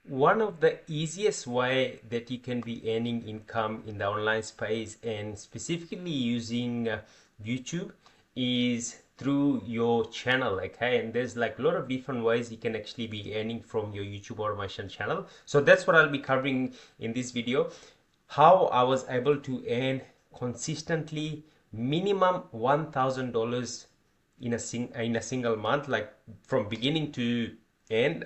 One of the easiest way that you can be earning income in the online space and specifically using YouTube is through your channel. Okay, and there's like a lot of different ways you can actually be earning from your YouTube automation channel. So that's what I'll be covering in this video, how I was able to earn consistently minimum $1,000 in a single month, like from beginning to end.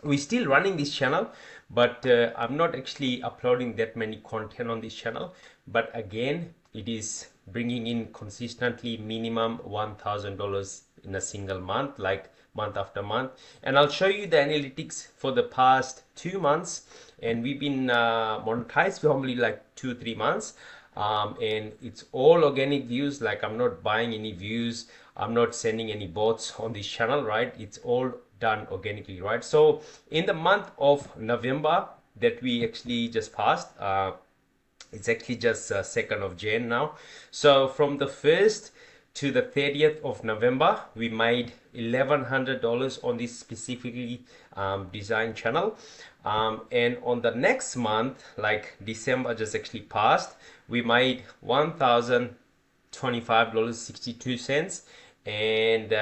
We're still running this channel, but I'm not actually uploading that many content on this channel. But again, it is bringing in consistently minimum $1,000 in a single month, like month after month. And I'll show you the analytics for the past 2 months, and we've been monetized for only like 2 3 months. And it's all organic views, like I'm not buying any views, I'm not sending any bots on this channel, right? It's all done organically, right? So in the month of November that we actually just passed, it's actually just 2nd of Jan now. So from the 1st to the 30th of November, we made $1,100 on this specifically design channel. And on the next month, like December just actually passed, we made $1,025.62. And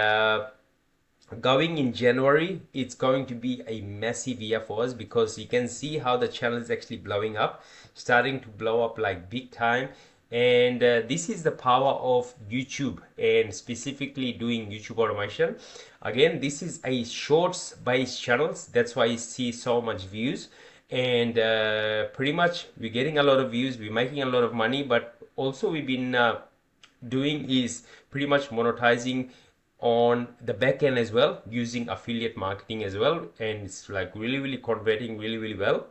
going in January, it's going to be a massive year for us because you can see how the channel is actually blowing up, starting to blow up like big time. And this is the power of YouTube and specifically doing YouTube automation. Again, this is a shorts based channels. That's why you see so much views. And pretty much we're getting a lot of views, we're making a lot of money, but also we've been doing is pretty much monetizing on the back end as well, using affiliate marketing as well, and it's like really converting really well.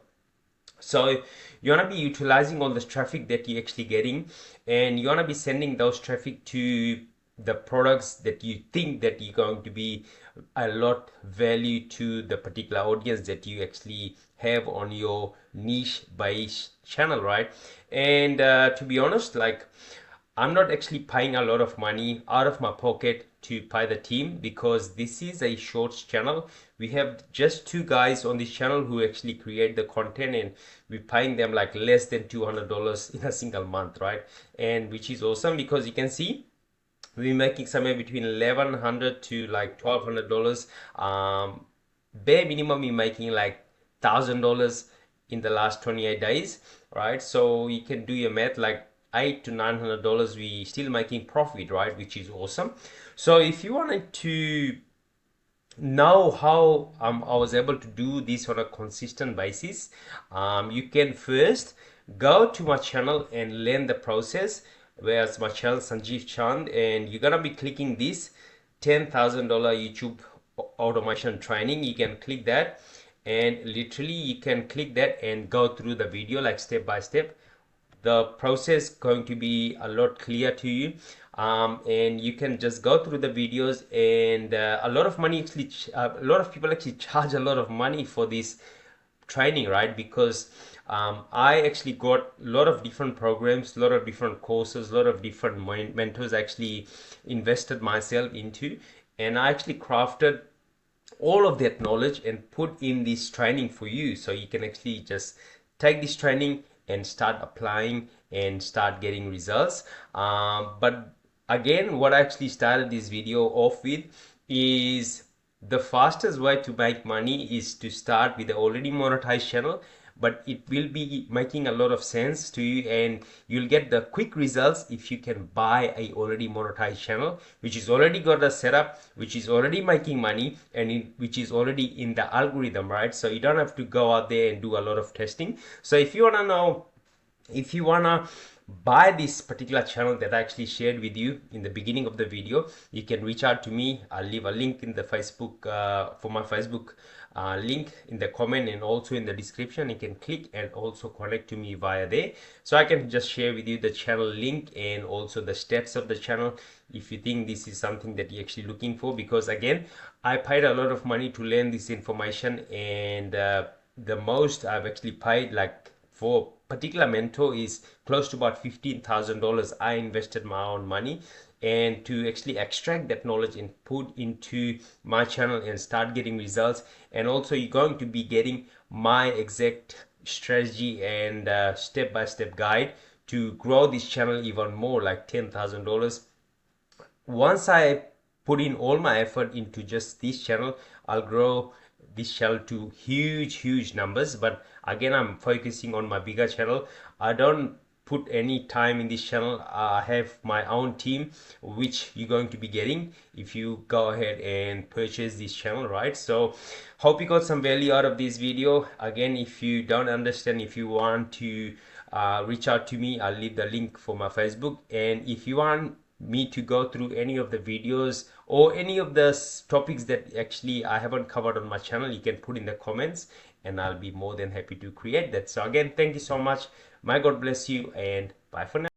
So you want to be utilizing all this traffic that you're actually getting, and you want to be sending those traffic to the products that you think that you're going to be a lot value to the particular audience that you actually have on your niche based channel, right? And to be honest, like I'm not actually paying a lot of money out of my pocket to pay the team because this is a shorts channel. We have just two guys on this channel who actually create the content, and we're paying them like less than $200 in a single month, right? And which is awesome because you can see we're making somewhere between 1,100 to like $1,200. Bare minimum we're making like $1,000 in the last 28 days, right? So you can do your math, like $800 to $900 we still making profit, right? Which is awesome. So if you wanted to know how I was able to do this on a consistent basis, you can first go to my channel and learn the process. Whereas my channel Sanjeev Chand, and you're gonna be clicking this $10,000 YouTube automation training. You can click that, and literally you can click that and go through the video like step by step. The process going to be a lot clear to you, and you can just go through the videos. And a lot of money actually a lot of people actually charge a lot of money for this training, right? Because I actually got a lot of different programs, a lot of different courses, a lot of different mentors actually invested myself into, and I actually crafted all of that knowledge and put in this training for you, so you can actually just take this training and start applying and start getting results. But again, what I actually started this video off with is the fastest way to make money is to start with the already monetized channel, but it will be making a lot of sense to you, and you'll get the quick results if you can buy a already monetized channel which is already got a setup, which is already making money, and which is already in the algorithm, right? So you don't have to go out there and do a lot of testing. So if you want to know, if you wanna buy this particular channel that I actually shared with you in the beginning of the video, you can reach out to me. I'll leave a link in the Facebook for my Facebook link in the comment and also in the description. You can click and also connect to me via there, so I can just share with you the channel link and also the stats of the channel if you think this is something that you're actually looking for. Because again, I paid a lot of money to learn this information, and the most I've actually paid, like for particular mentor, is close to about $15,000. I invested my own money, and to actually extract that knowledge and put into my channel and start getting results. And also you're going to be getting my exact strategy and step-by-step guide to grow this channel even more, like $10,000. Once I put in all my effort into just this channel, I'll grow this channel to huge numbers. But again, I'm focusing on my bigger channel. I don't put any time in this channel. I have my own team, which you're going to be getting if you go ahead and purchase this channel, right? So hope you got some value out of this video. Again, if you don't understand, if you want to reach out to me, I'll leave the link for my Facebook. And if you want me to go through any of the videos or any of the topics that actually I haven't covered on my channel, you can put in the comments and I'll be more than happy to create that. So again, thank you so much. My God bless you, and bye for now.